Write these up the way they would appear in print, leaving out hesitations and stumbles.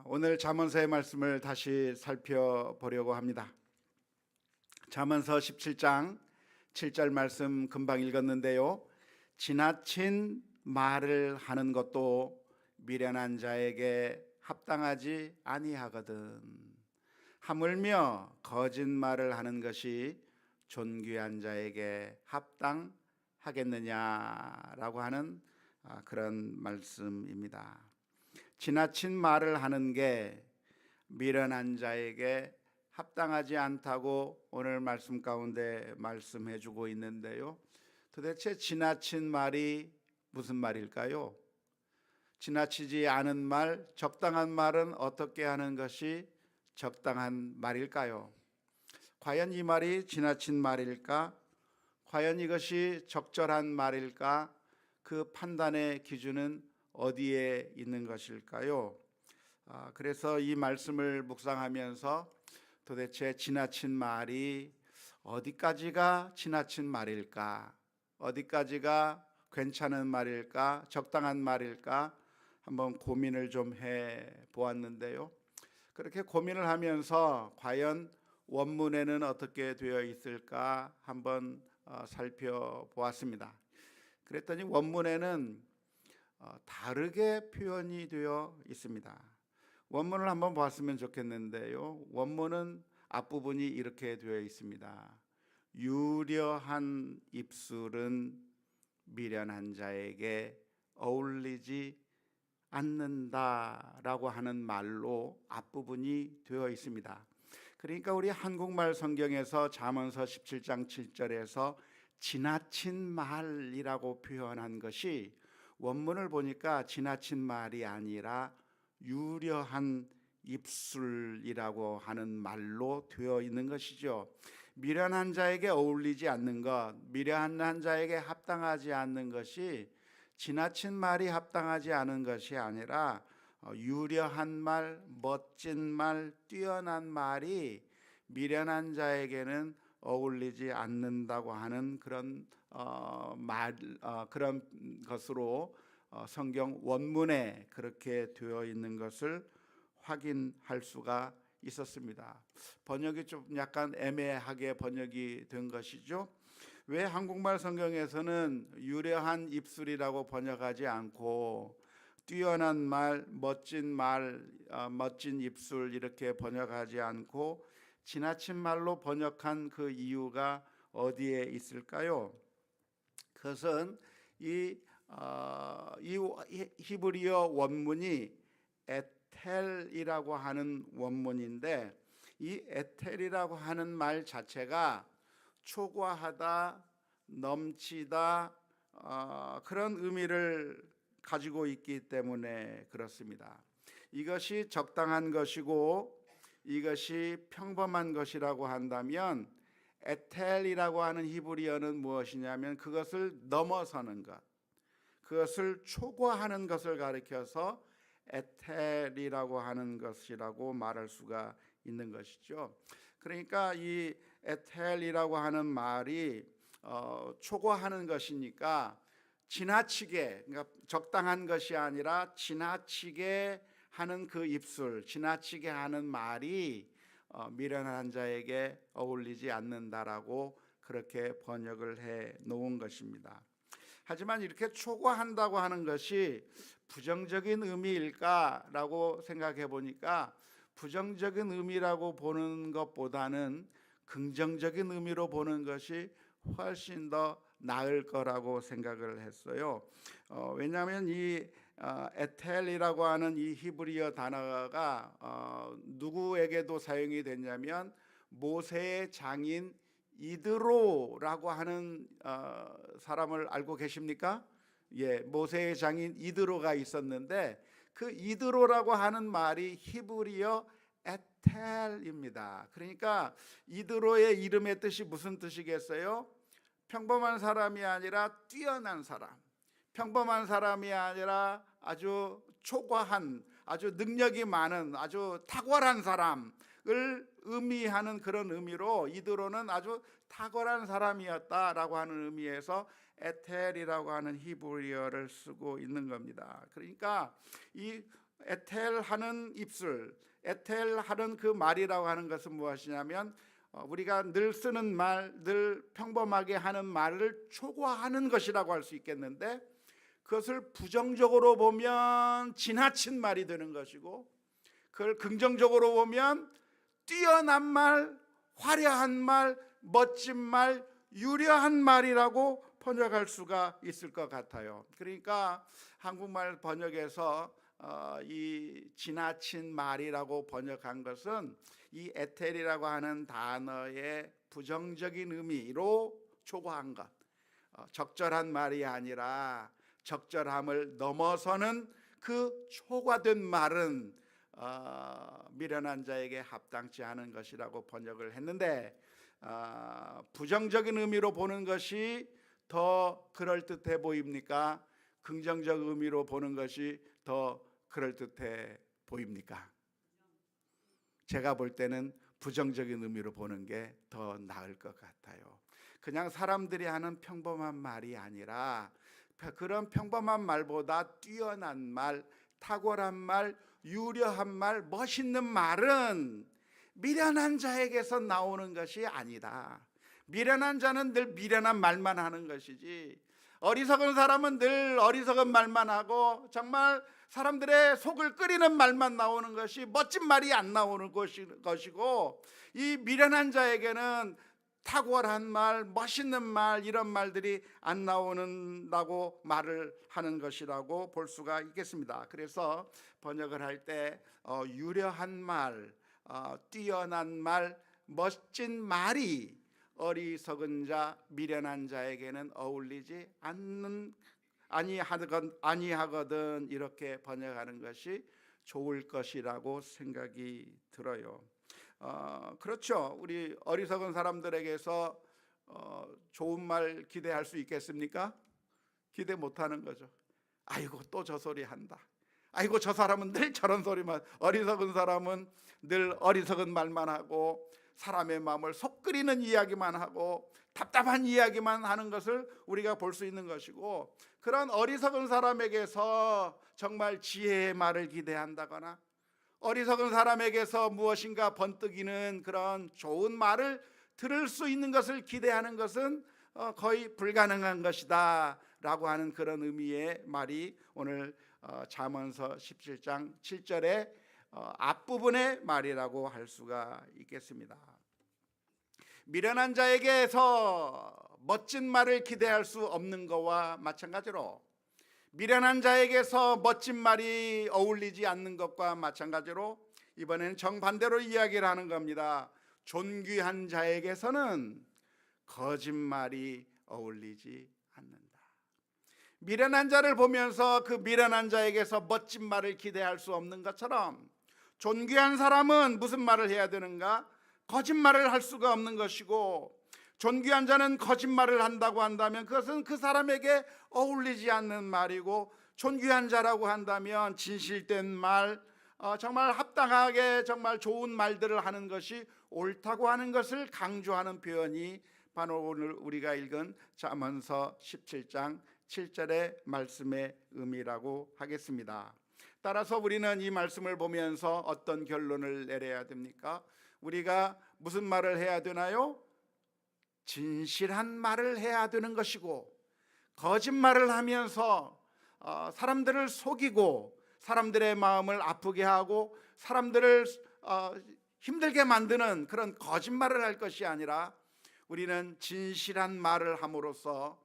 오늘 잠언서의 말씀을 다시 살펴보려고 합니다. 잠언서 17장 7절 말씀 금방 읽었는데요. 지나친 말을 하는 것도 미련한 자에게 합당하지 아니하거든. 하물며 거짓말을 하는 것이 존귀한 자에게 합당하겠느냐라고 하는 그런 말씀입니다. 지나친 말을 하는 게 미련한 자에게 합당하지 않다고 오늘 말씀 가운데 말씀해 주고 있는데요. 도대체 지나친 말이 무슨 말일까요? 지나치지 않은 말, 적당한 말은 어떻게 하는 것이 적당한 말일까요? 과연 이 말이 지나친 말일까? 과연 이것이 적절한 말일까? 그 판단의 기준은 어디에 있는 것일까요? 그래서 이 말씀을 묵상하면서 도대체 지나친 말이 어디까지가 지나친 말일까? 어디까지가 괜찮은 말일까? 적당한 말일까? 한번 고민을 좀 해 보았는데요. 그렇게 고민을 하면서 과연 원문에는 어떻게 되어 있을까 한번 살펴보았습니다. 그랬더니 원문에는 다르게 표현이 되어 있습니다. 원문을 한번 봤으면 좋겠는데요. 원문은 앞부분이 이렇게 되어 있습니다. 유려한 입술은 미련한 자에게 어울리지 않는다라고 하는 말로 앞부분이 되어 있습니다. 그러니까 우리 한국말 성경에서 잠언서 17장 7절에서 지나친 말이라고 표현한 것이 원문을 보니까 지나친 말이 아니라 유려한 입술이라고 하는 말로 되어 있는 것이죠. 미련한 자에게 어울리지 않는 것, 미련한 자에게 합당하지 않는 것이 지나친 말이 합당하지 않은 것이 아니라 유려한 말, 멋진 말, 뛰어난 말이 미련한 자에게는 어울리지 않는다고 하는 그런 그런 것으로 성경 원문에 그렇게 되어 있는 것을 확인할 수가 있었습니다. 번역이 좀 약간 애매하게 번역이 된 것이죠. 왜 한국말 성경에서는 유려한 입술이라고 번역하지 않고 뛰어난 말, 멋진 입술 이렇게 번역하지 않고 지나친 말로 번역한 그 이유가 어디에 있을까요? 그것은 이 히브리어 원문이 에텔이라고 하는 원문인데 이 에텔이라고 하는 말 자체가 초과하다, 넘치다 그런 의미를 가지고 있기 때문에 그렇습니다. 이것이 적당한 것이고 이것이 평범한 것이라고 한다면 에텔이라고 하는 히브리어는 무엇이냐면 그것을 넘어서는 것, 그것을 초과하는 것을 가리켜서 에텔이라고 하는 것이라고 말할 수가 있는 것이죠. 그러니까 이 에텔이라고 하는 말이 초과하는 것이니까 지나치게, 그러니까 적당한 것이 아니라 지나치게 하는 그 입술, 지나치게 하는 말이 미련한 자에게 어울리지 않는다라고 그렇게 번역을 해 놓은 것입니다. 하지만 이렇게 초과한다고 하는 것이 부정적인 의미일까라고 생각해 보니까 부정적인 의미라고 보는 것보다는 긍정적인 의미로 보는 것이 훨씬 더 나을 거라고 생각을 했어요. 왜냐하면 이 에텔이라고 하는 이 히브리어 단어가 누구에게도 사용이 됐냐면 모세의 장인 이드로라고 하는 사람을 알고 계십니까? 예, 모세의 장인 이드로가 있었는데 그 이드로라고 하는 말이 히브리어 에텔입니다. 그러니까 이드로의 이름의 뜻이 무슨 뜻이겠어요? 평범한 사람이 아니라 뛰어난 사람, 평범한 사람이 아니라 아주 초과한, 아주 능력이 많은, 아주 탁월한 사람을 의미하는 그런 의미로 이드로는 아주 탁월한 사람이었다라고 하는 의미에서 에텔이라고 하는 히브리어를 쓰고 있는 겁니다. 그러니까 이 에텔하는 입술, 에텔하는 그 말이라고 하는 것은 무엇이냐면 우리가 늘 쓰는 말, 늘 평범하게 하는 말을 초과하는 것이라고 할 수 있겠는데, 그것을 부정적으로 보면 지나친 말이 되는 것이고, 그걸 긍정적으로 보면 뛰어난 말, 화려한 말, 멋진 말, 유려한 말이라고 번역할 수가 있을 것 같아요. 그러니까 한국말 번역에서 이 지나친 말이라고 번역한 것은 이 에텔이라고 하는 단어의 부정적인 의미로 초과한 것, 적절한 말이 아니라 적절함을 넘어서는 그 초과된 말은 미련한 자에게 합당치 않은 것이라고 번역을 했는데, 부정적인 의미로 보는 것이 더 그럴듯해 보입니까? 긍정적 의미로 보는 것이 더 그럴듯해 보입니까? 제가 볼 때는 부정적인 의미로 보는 게 더 나을 것 같아요. 그냥 사람들이 하는 평범한 말이 아니라 그런 평범한 말보다 뛰어난 말, 탁월한 말, 유려한 말, 멋있는 말은 미련한 자에게서 나오는 것이 아니다. 미련한 자는 늘 미련한 말만 하는 것이지, 어리석은 사람은 늘 어리석은 말만 하고 정말 사람들의 속을 끓이는 말만 나오는 것이, 멋진 말이 안 나오는 것이고, 이 미련한 자에게는 탁월한 말, 멋있는 말, 이런 말들이 안 나오는다고 말을 하는 것이라고 볼 수가 있겠습니다. 그래서 번역을 할 때 유려한 말, 뛰어난 말, 멋진 말이 어리석은 자, 미련한 자에게는 어울리지 아니하거든, 이렇게 번역하는 것이 좋을 것이라고 생각이 들어요. 그렇죠. 우리 어리석은 사람들에게서 좋은 말 기대할 수 있겠습니까? 기대 못하는 거죠. 아이고 또 저 소리 한다. 아이고 저 사람은 늘 저런 소리만. 어리석은 사람은 늘 어리석은 말만 하고 사람의 마음을 속 끓이는 이야기만 하고 답답한 이야기만 하는 것을 우리가 볼 수 있는 것이고, 그런 어리석은 사람에게서 정말 지혜의 말을 기대한다거나 어리석은 사람에게서 무엇인가 번뜩이는 그런 좋은 말을 들을 수 있는 것을 기대하는 것은 거의 불가능한 것이다 라고 하는 그런 의미의 말이 오늘 잠언서 17장 7절의 앞부분의 말이라고 할 수가 있겠습니다. 미련한 자에게서 멋진 말을 기대할 수 없는 것과 마찬가지로, 미련한 자에게서 멋진 말이 어울리지 않는 것과 마찬가지로 이번에는 정반대로 이야기를 하는 겁니다. 존귀한 자에게서는 거짓말이 어울리지 않는다. 미련한 자를 보면서 그 미련한 자에게서 멋진 말을 기대할 수 없는 것처럼, 존귀한 사람은 무슨 말을 해야 되는가? 거짓말을 할 수가 없는 것이고, 존귀한 자는 거짓말을 한다고 한다면 그것은 그 사람에게 어울리지 않는 말이고, 존귀한 자라고 한다면 진실된 말, 정말 합당하게 정말 좋은 말들을 하는 것이 옳다고 하는 것을 강조하는 표현이 바로 오늘 우리가 읽은 잠언서 17장 7절의 말씀의 의미라고 하겠습니다. 따라서 우리는 이 말씀을 보면서 어떤 결론을 내려야 됩니까? 우리가 무슨 말을 해야 되나요? 진실한 말을 해야 되는 것이고, 거짓말을 하면서 사람들을 속이고 사람들의 마음을 아프게 하고 사람들을 힘들게 만드는 그런 거짓말을 할 것이 아니라, 우리는 진실한 말을 함으로써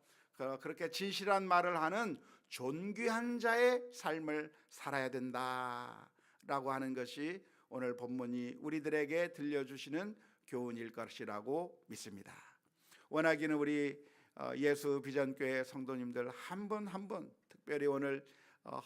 그렇게 진실한 말을 하는 존귀한 자의 삶을 살아야 된다라고 하는 것이 오늘 본문이 우리들에게 들려주시는 교훈일 것이라고 믿습니다. 원하기는 우리 예수 비전교회 성도님들 한 분 한 분, 특별히 오늘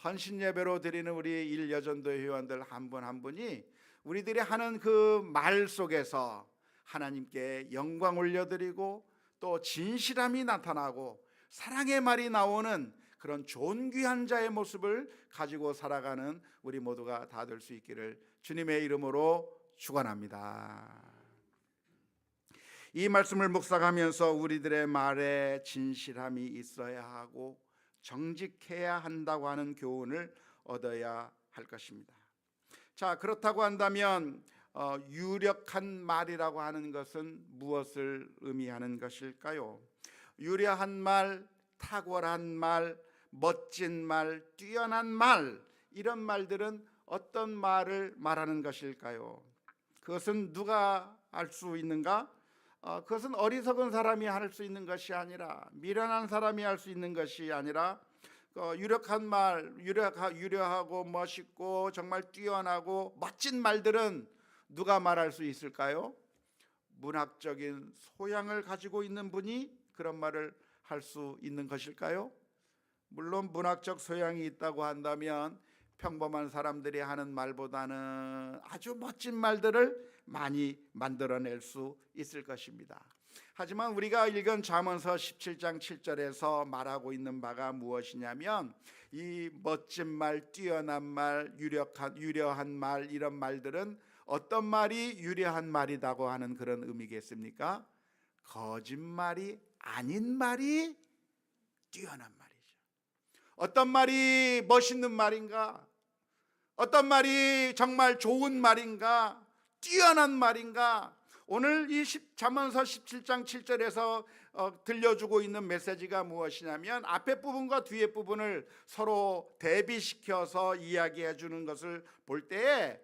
헌신 예배로 드리는 우리 일여전도 회원들 한 분 한 분이 우리들이 하는 그 말 속에서 하나님께 영광 올려드리고 또 진실함이 나타나고 사랑의 말이 나오는 그런 존귀한 자의 모습을 가지고 살아가는 우리 모두가 다 될 수 있기를 주님의 이름으로 축원합니다. 이 말씀을 묵상하면서 우리들의 말에 진실함이 있어야 하고 정직해야 한다고 하는 교훈을 얻어야 할 것입니다. 자, 그렇다고 한다면 유력한 말이라고 하는 것은 무엇을 의미하는 것일까요? 유려한 말, 탁월한 말, 멋진 말, 뛰어난 말, 이런 말들은 어떤 말을 말하는 것일까요? 그것은 누가 알 수 있는가? 그것은 어리석은 사람이 할 수 있는 것이 아니라, 미련한 사람이 할 수 있는 것이 아니라, 유력한 말, 유려하고 멋있고 정말 뛰어나고 멋진 말들은 누가 말할 수 있을까요? 문학적인 소양을 가지고 있는 분이 그런 말을 할 수 있는 것일까요? 물론 문학적 소양이 있다고 한다면 평범한 사람들이 하는 말보다는 아주 멋진 말들을 많이 만들어낼 수 있을 것입니다. 하지만 우리가 읽은 잠언서 17장 7절에서 말하고 있는 바가 무엇이냐면, 이 멋진 말, 뛰어난 말, 유려한 말, 이런 말들은 어떤 말이 유려한 말이라고 하는 그런 의미겠습니까? 거짓말이 아닌 말이 뛰어난 말이죠. 어떤 말이 멋있는 말인가? 어떤 말이 정말 좋은 말인가? 뛰어난 말인가? 오늘 이 잠언서 17장 7절에서 들려주고 있는 메시지가 무엇이냐면, 앞에 부분과 뒤에 부분을 서로 대비시켜서 이야기해 주는 것을 볼 때에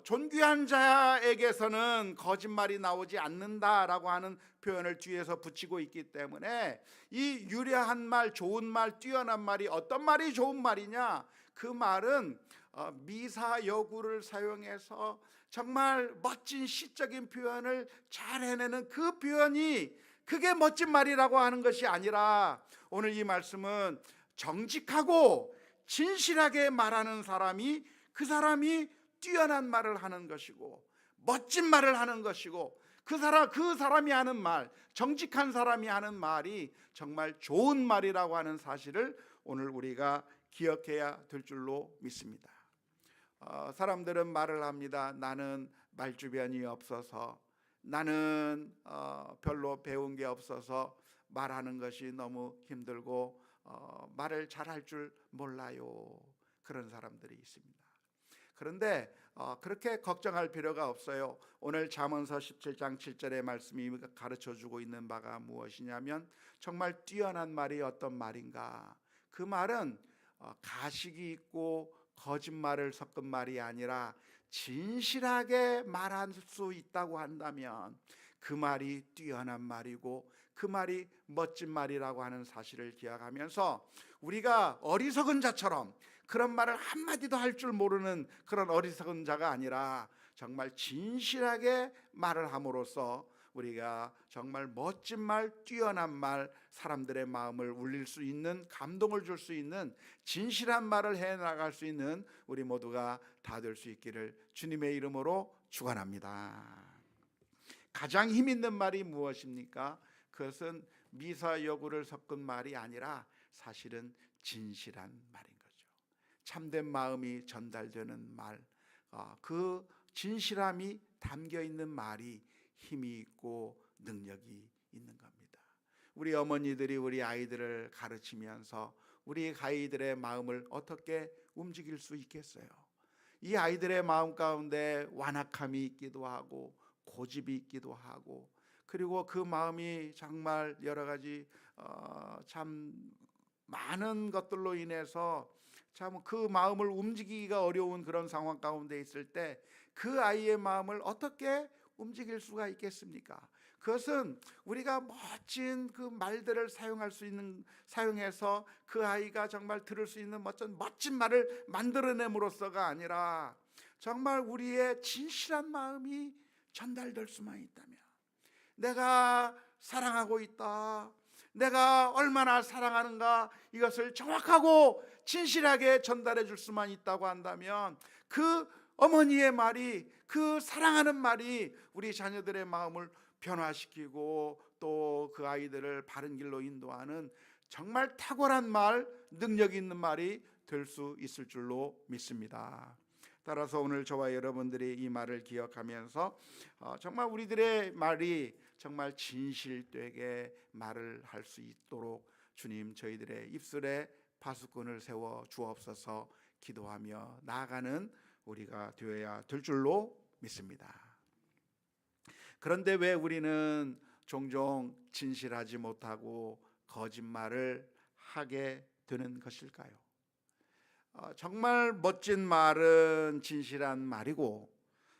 존귀한 자에게서는 거짓말이 나오지 않는다라고 하는 표현을 뒤에서 붙이고 있기 때문에, 이 유려한 말, 좋은 말, 뛰어난 말이 어떤 말이 좋은 말이냐? 그 말은 미사여구를 사용해서 정말 멋진 시적인 표현을 잘 해내는 그 표현이, 그게 멋진 말이라고 하는 것이 아니라, 오늘 이 말씀은 정직하고 진실하게 말하는 사람이, 그 사람이 뛰어난 말을 하는 것이고 멋진 말을 하는 것이고, 그 사람이 하는 말, 정직한 사람이 하는 말이 정말 좋은 말이라고 하는 사실을 오늘 우리가 기억해야 될 줄로 믿습니다. 사람들은 말을 합니다. 나는 말주변이 없어서, 나는 별로 배운 게 없어서 말하는 것이 너무 힘들고 말을 잘할 줄 몰라요. 그런 사람들이 있습니다. 그런데 그렇게 걱정할 필요가 없어요. 오늘 잠언서 17장 7절의 말씀이 가르쳐주고 있는 바가 무엇이냐면, 정말 뛰어난 말이 어떤 말인가? 그 말은 가식이 있고 거짓말을 섞은 말이 아니라 진실하게 말할 수 있다고 한다면 그 말이 뛰어난 말이고, 그 말이 멋진 말이라고 하는 사실을 기억하면서, 우리가 어리석은 자처럼 그런 말을 한마디도 할 줄 모르는 그런 어리석은 자가 아니라 정말 진실하게 말을 함으로써 우리가 정말 멋진 말, 뛰어난 말, 사람들의 마음을 울릴 수 있는, 감동을 줄 수 있는 진실한 말을 해나갈 수 있는 우리 모두가 다 될 수 있기를 주님의 이름으로 축원합니다. 가장 힘 있는 말이 무엇입니까? 그것은 미사여구를 섞은 말이 아니라 사실은 진실한 말인 거죠. 참된 마음이 전달되는 말, 그 진실함이 담겨 있는 말이 힘이 있고 능력이 있는 겁니다. 우리 어머니들이 우리 아이들을 가르치면서 우리 아이들의 마음을 어떻게 움직일 수 있겠어요? 이 아이들의 마음 가운데 완악함이 있기도 하고 고집이 있기도 하고, 그리고 그 마음이 정말 여러 가지 참 많은 것들로 인해서 참 그 마음을 움직이기가 어려운 그런 상황 가운데 있을 때 그 아이의 마음을 어떻게 움직일 수가 있겠습니까? 그것은 우리가 멋진 그 말들을 사용해서 그 아이가 정말 들을 수 있는 멋진 말을 만들어냄으로써가 아니라, 정말 우리의 진실한 마음이 전달될 수만 있다면, 내가 사랑하고 있다, 내가 얼마나 사랑하는가, 이것을 정확하고 진실하게 전달해 줄 수만 있다고 한다면, 그 어머니의 말이, 그 사랑하는 말이 우리 자녀들의 마음을 변화시키고 또 그 아이들을 바른 길로 인도하는 정말 탁월한 말, 능력 있는 말이 될 수 있을 줄로 믿습니다. 따라서 오늘 저와 여러분들이 이 말을 기억하면서 정말 우리들의 말이 정말 진실되게 말을 할 수 있도록 주님, 저희들의 입술에 파수꾼을 세워 주옵소서. 기도하며 나아가는 우리가 되어야 될 줄로 믿습니다. 그런데 왜 우리는 종종 진실하지 못하고 거짓말을 하게 되는 것일까요? 정말 멋진 말은 진실한 말이고,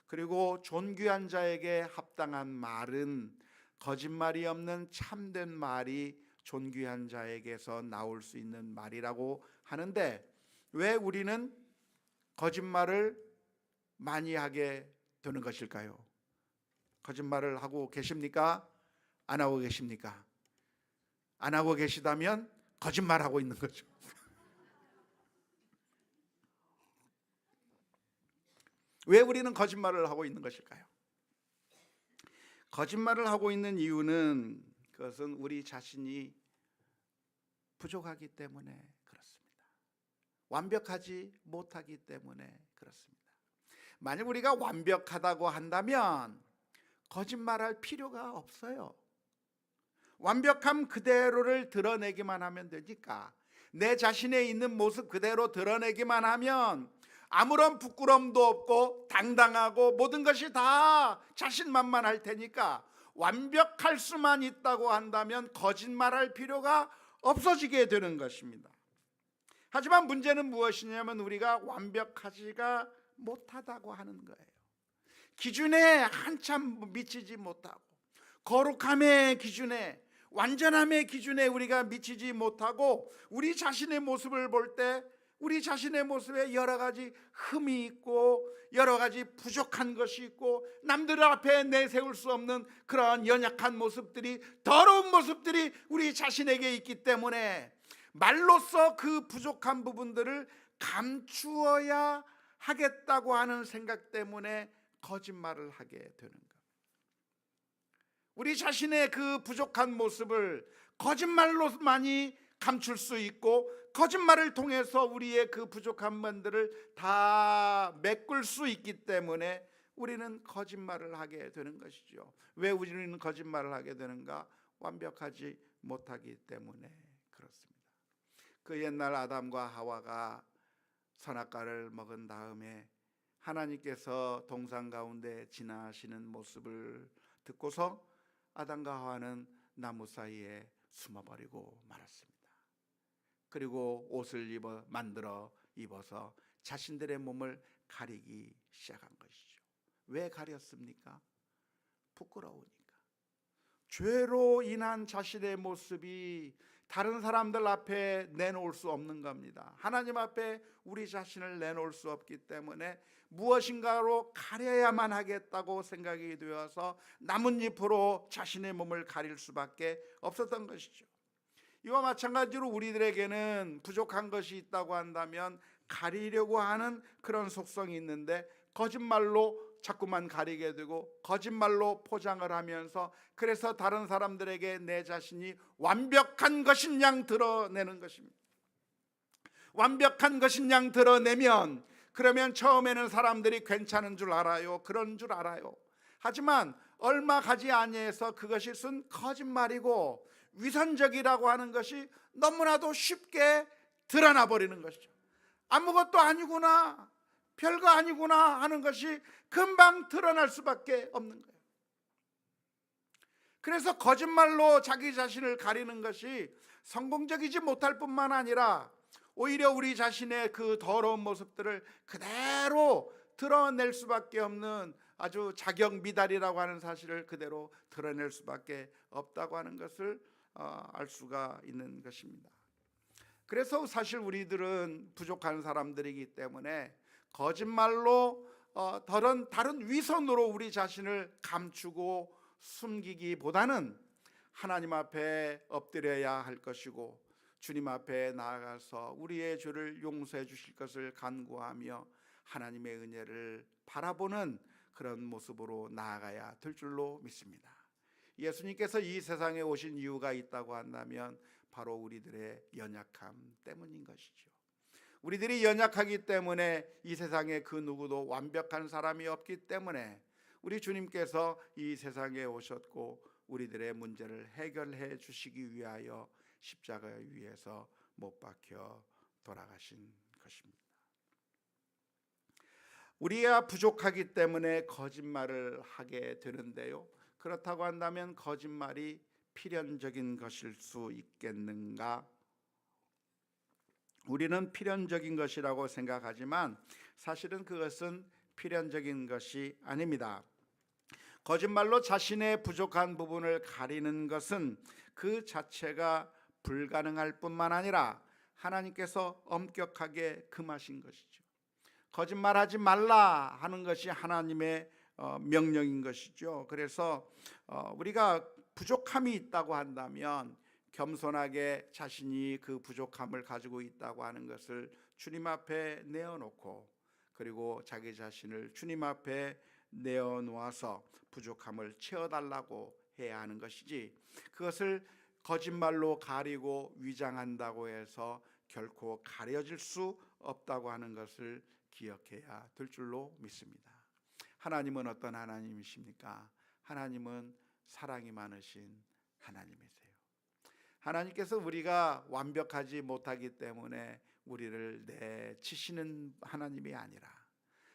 그리고 존귀한 자에게 합당한 말은 거짓말이 없는 참된 말이 존귀한 자에게서 나올 수 있는 말이라고 하는데, 왜 우리는 거짓말을 많이 하게 되는 것일까요? 거짓말을 하고 계십니까? 안 하고 계십니까? 안 하고 계시다면 거짓말하고 있는 거죠. 왜 우리는 거짓말을 하고 있는 것일까요? 거짓말을 하고 있는 이유는, 그것은 우리 자신이 부족하기 때문에 그렇습니다. 완벽하지 못하기 때문에 그렇습니다. 만약 우리가 완벽하다고 한다면 거짓말할 필요가 없어요. 완벽함 그대로를 드러내기만 하면 되니까, 내 자신에 있는 모습 그대로 드러내기만 하면 아무런 부끄러움도 없고 당당하고 모든 것이 다 자신만만할 테니까, 완벽할 수만 있다고 한다면 거짓말할 필요가 없어지게 되는 것입니다. 하지만 문제는 무엇이냐면, 우리가 완벽하지가 못하다고 하는 거예요. 기준에 한참 미치지 못하고, 거룩함의 기준에, 완전함의 기준에 우리가 미치지 못하고, 우리 자신의 모습을 볼 때 우리 자신의 모습에 여러 가지 흠이 있고 여러 가지 부족한 것이 있고, 남들 앞에 내세울 수 없는 그러한 연약한 모습들이, 더러운 모습들이 우리 자신에게 있기 때문에 말로써 그 부족한 부분들을 감추어야 하겠다고 하는 생각 때문에 거짓말을 하게 되는 것. 우리 자신의 그 부족한 모습을 거짓말로만이 감출 수 있고, 거짓말을 통해서 우리의 그 부족한 면들을 다 메꿀 수 있기 때문에 우리는 거짓말을 하게 되는 것이죠. 왜 우리는 거짓말을 하게 되는가? 완벽하지 못하기 때문에 그렇습니다. 그 옛날 아담과 하와가 선악과를 먹은 다음에 하나님께서 동산 가운데 지나시는 모습을 듣고서 아담과 하와는 나무 사이에 숨어버리고 말았습니다. 그리고 옷을 만들어 입어서 자신들의 몸을 가리기 시작한 것이죠. 왜 가렸습니까? 부끄러우니까. 죄로 인한 자신의 모습이 다른 사람들 앞에 내놓을 수 없는 겁니다. 하나님 앞에 우리 자신을 내놓을 수 없기 때문에 무엇인가로 가려야만 하겠다고 생각이 되어서 나뭇잎으로 자신의 몸을 가릴 수밖에 없었던 것이죠. 이와 마찬가지로 우리들에게는 부족한 것이 있다고 한다면 가리려고 하는 그런 속성이 있는데, 거짓말로 자꾸만 가리게 되고 거짓말로 포장을 하면서, 그래서 다른 사람들에게 내 자신이 완벽한 것인 양 드러내는 것입니다. 완벽한 것인 양 드러내면, 그러면 처음에는 사람들이 괜찮은 줄 알아요. 그런 줄 알아요. 하지만 얼마 가지 아니해서 그것이 순 거짓말이고 위선적이라고 하는 것이 너무나도 쉽게 드러나 버리는 것이죠. 아무것도 아니구나, 별거 아니구나 하는 것이 금방 드러날 수밖에 없는 거예요. 그래서 거짓말로 자기 자신을 가리는 것이 성공적이지 못할 뿐만 아니라 오히려 우리 자신의 그 더러운 모습들을 그대로 드러낼 수밖에 없는, 아주 자격미달이라고 하는 사실을 그대로 드러낼 수밖에 없다고 하는 것을 알 수가 있는 것입니다. 그래서 사실 우리들은 부족한 사람들이기 때문에 거짓말로 다른 위선으로 우리 자신을 감추고 숨기기보다는 하나님 앞에 엎드려야 할 것이고, 주님 앞에 나아가서 우리의 죄를 용서해 주실 것을 간구하며 하나님의 은혜를 바라보는 그런 모습으로 나아가야 될 줄로 믿습니다. 예수님께서 이 세상에 오신 이유가 있다고 한다면 바로 우리들의 연약함 때문인 것이죠. 우리들이 연약하기 때문에 이 세상에 그 누구도 완벽한 사람이 없기 때문에 우리 주님께서 이 세상에 오셨고 우리들의 문제를 해결해 주시기 위하여 십자가 위에서 못 박혀 돌아가신 것입니다. 우리가 부족하기 때문에 거짓말을 하게 되는데요. 그렇다고 한다면 거짓말이 필연적인 것일 수 있겠는가? 우리는 필연적인 것이라고 생각하지만 사실은 그것은 필연적인 것이 아닙니다. 거짓말로 자신의 부족한 부분을 가리는 것은 그 자체가 불가능할 뿐만 아니라 하나님께서 엄격하게 금하신 것이죠. 거짓말하지 말라 하는 것이 하나님의 명령인 것이죠. 그래서 우리가 부족함이 있다고 한다면 겸손하게 자신이 그 부족함을 가지고 있다고 하는 것을 주님 앞에 내어놓고, 그리고 자기 자신을 주님 앞에 내어놓아서 부족함을 채워달라고 해야 하는 것이지, 그것을 거짓말로 가리고 위장한다고 해서 결코 가려질 수 없다고 하는 것을 기억해야 될 줄로 믿습니다. 하나님은 어떤 하나님이십니까? 하나님은 사랑이 많으신 하나님이세요. 하나님께서 우리가 완벽하지 못하기 때문에 우리를 내치시는 하나님이 아니라,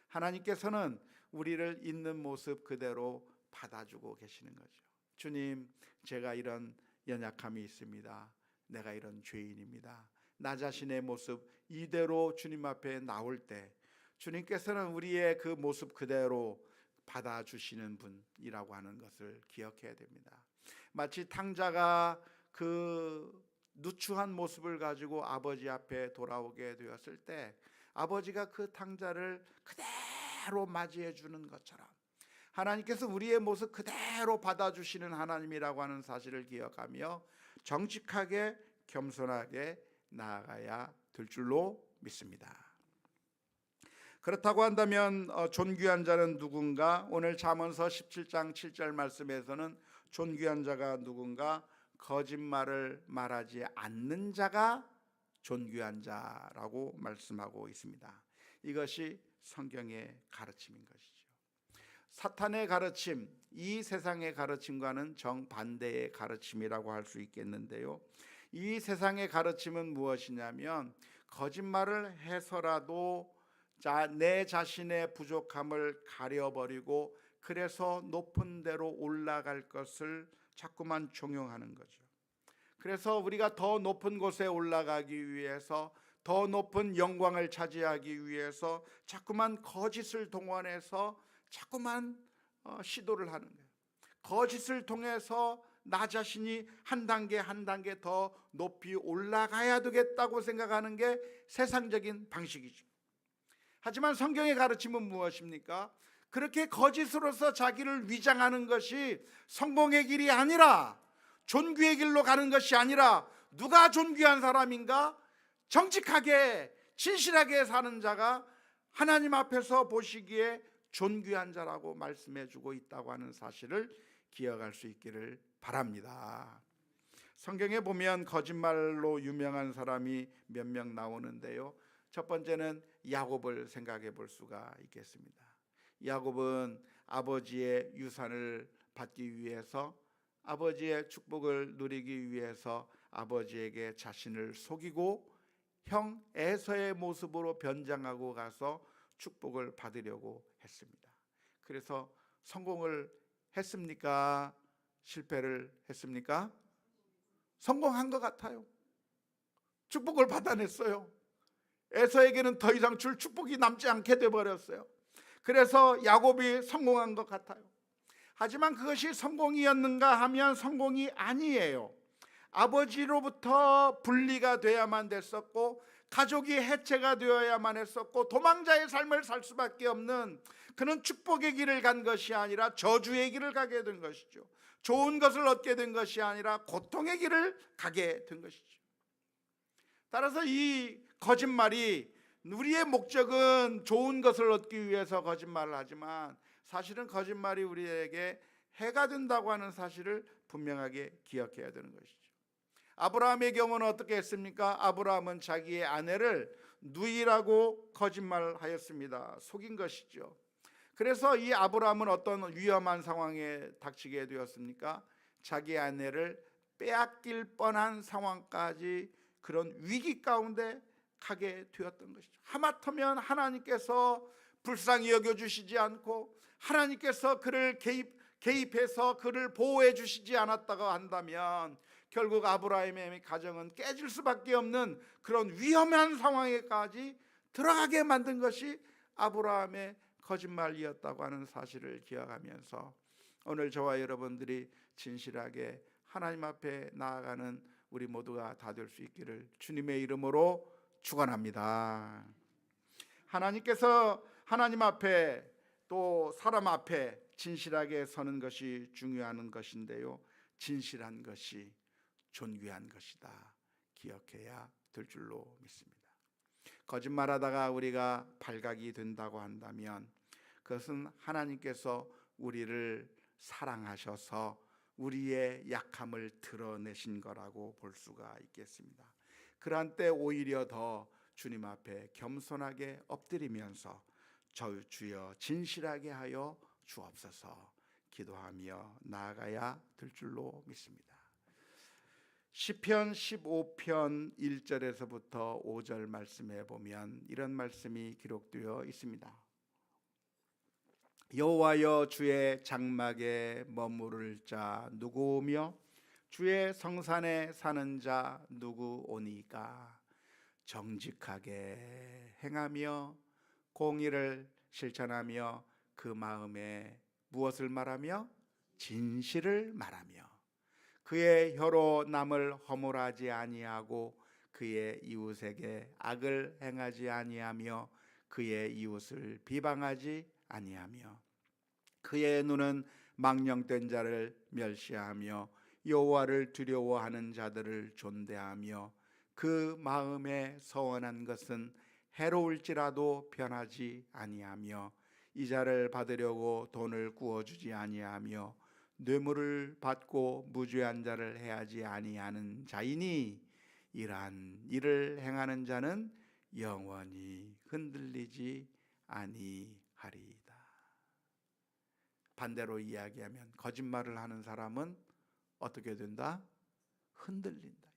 하나님께서는 우리를 있는 모습 그대로 받아주고 계시는 거죠. 주님, 제가 이런 연약함이 있습니다. 내가 이런 죄인입니다. 나 자신의 모습 이대로 주님 앞에 나올 때 주님께서는 우리의 그 모습 그대로 받아주시는 분이라고 하는 것을 기억해야 됩니다. 마치 탕자가 그 누추한 모습을 가지고 아버지 앞에 돌아오게 되었을 때 아버지가 그 탕자를 그대로 맞이해 주는 것처럼 하나님께서 우리의 모습 그대로 받아주시는 하나님이라고 하는 사실을 기억하며 정직하게 겸손하게 나아가야 될 줄로 믿습니다. 그렇다고 한다면 존귀한 자는 누군가? 오늘 잠언서 17장 7절 말씀에서는 존귀한 자가 누군가? 거짓말을 말하지 않는 자가 존귀한 자라고 말씀하고 있습니다. 이것이 성경의 가르침인 것이죠. 사탄의 가르침, 이 세상의 가르침과는 정반대의 가르침이라고 할 수 있겠는데요. 이 세상의 가르침은 무엇이냐면 거짓말을 해서라도 내 자신의 부족함을 가려버리고 그래서 높은 데로 올라갈 것을 자꾸만 종용하는 거죠. 그래서 우리가 더 높은 곳에 올라가기 위해서, 더 높은 영광을 차지하기 위해서 자꾸만 거짓을 동원해서 자꾸만 시도를 하는 거예요. 거짓을 통해서 나 자신이 한 단계 한 단계 더 높이 올라가야 되겠다고 생각하는 게 세상적인 방식이죠. 하지만 성경의 가르침은 무엇입니까? 그렇게 거짓으로서 자기를 위장하는 것이 성공의 길이 아니라, 존귀의 길로 가는 것이 아니라, 누가 존귀한 사람인가? 정직하게 진실하게 사는 자가 하나님 앞에서 보시기에 존귀한 자라고 말씀해 주고 있다고 하는 사실을 기억할 수 있기를 바랍니다. 성경에 보면 거짓말로 유명한 사람이 몇 명 나오는데요. 첫 번째는 야곱을 생각해 볼 수가 있겠습니다. 야곱은 아버지의 유산을 받기 위해서, 아버지의 축복을 누리기 위해서 아버지에게 자신을 속이고 형 에서의 모습으로 변장하고 가서 축복을 받으려고 했습니다. 그래서 성공을 했습니까? 실패를 했습니까? 성공한 것 같아요. 축복을 받아냈어요. 에서에게는 더 이상 줄 축복이 남지 않게 되어버렸어요. 그래서 야곱이 성공한 것 같아요. 하지만 그것이 성공이었는가 하면 성공이 아니에요. 아버지로부터 분리가 돼야만 됐었고, 가족이 해체가 되어야만 했었고, 도망자의 삶을 살 수밖에 없는, 그는 축복의 길을 간 것이 아니라 저주의 길을 가게 된 것이죠. 좋은 것을 얻게 된 것이 아니라 고통의 길을 가게 된 것이죠. 따라서 이 거짓말이, 우리의 목적은 좋은 것을 얻기 위해서 거짓말을 하지만 사실은 거짓말이 우리에게 해가 된다고 하는 사실을 분명하게 기억해야 되는 것이죠. 아브라함의 경우는 어떻게 했습니까? 아브라함은 자기의 아내를 누이라고 거짓말하였습니다. 속인 것이죠. 그래서 이 아브라함은 어떤 위험한 상황에 닥치게 되었습니까? 자기 아내를 빼앗길 뻔한 상황까지, 그런 위기 가운데 가게 되었던 것이죠. 하마터면 하나님께서 불쌍히 여겨주시지 않고 하나님께서 그를 개입해서 그를 보호해 주시지 않았다고 한다면 결국 아브라함의 가정은 깨질 수밖에 없는 그런 위험한 상황에까지 들어가게 만든 것이 아브라함의 거짓말이었다고 하는 사실을 기억하면서 오늘 저와 여러분들이 진실하게 하나님 앞에 나아가는 우리 모두가 다 될 수 있기를 주님의 이름으로 축원합니다. 하나님께서 하나님 앞에 또 사람 앞에 진실하게 서는 것이 중요한 것인데요, 진실한 것이 존귀한 것이다 기억해야 될 줄로 믿습니다. 거짓말하다가 우리가 발각이 된다고 한다면 그것은 하나님께서 우리를 사랑하셔서 우리의 약함을 드러내신 거라고 볼 수가 있겠습니다. 그러한 때 오히려 더 주님 앞에 겸손하게 엎드리면서 주여 진실하게 하여 주옵소서 기도하며 나아가야 될 줄로 믿습니다. 시편 15편 1절에서부터 5절 말씀에 보면 이런 말씀이 기록되어 있습니다. 여호와여, 주의 장막에 머무를 자 누구오며 주의 성산에 사는 자 누구오니까? 정직하게 행하며 공의를 실천하며 그 마음에 무엇을 말하며? 진실을 말하며 그의 혀로 남을 허물하지 아니하고 그의 이웃에게 악을 행하지 아니하며 그의 이웃을 비방하지 아니하며 그의 눈은 망령된 자를 멸시하며 여호와를 두려워하는 자들을 존대하며 그 마음에 서원한 것은 해로울지라도 변하지 아니하며 이자를 받으려고 돈을 구워주지 아니하며 뇌물을 받고 무죄한 자를 해하지 아니하는 자이니 이러한 일을 행하는 자는 영원히 흔들리지 아니하리이다. 반대로 이야기하면 거짓말을 하는 사람은 어떻게 된다? 흔들린다.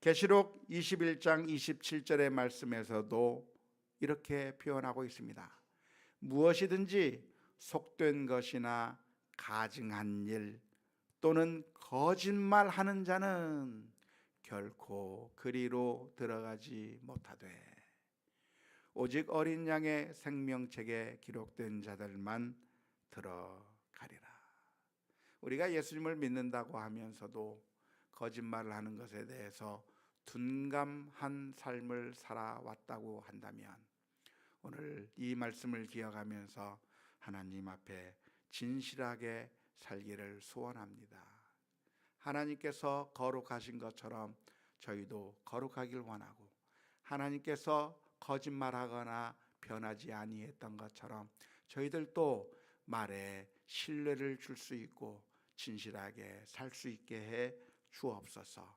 계시록 21장 27절의 말씀에서도 이렇게 표현하고 있습니다. 무엇이든지 속된 것이나 가증한 일 또는 거짓말하는 자는 결코 그리로 들어가지 못하되 오직 어린 양의 생명책에 기록된 자들만 들어가리라. 우리가 예수님을 믿는다고 하면서도 거짓말을 하는 것에 대해서 둔감한 삶을 살아왔다고 한다면 오늘 이 말씀을 기억하면서 하나님 앞에 진실하게 살기를 소원합니다. 하나님께서 거룩하신 것처럼 저희도 거룩하길 원하고 하나님께서 거짓말하거나 변하지 아니했던 것처럼 저희들도 말에 신뢰를 줄 수 있고 진실하게 살 수 있게 해 주옵소서.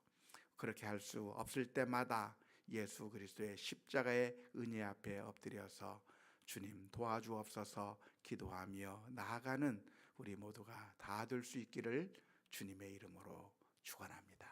그렇게 할 수 없을 때마다 예수 그리스도의 십자가의 은혜 앞에 엎드려서 주님 도와주옵소서 기도하며 나아가는 우리 모두가 다 될 수 있기를 주님의 이름으로 축원합니다.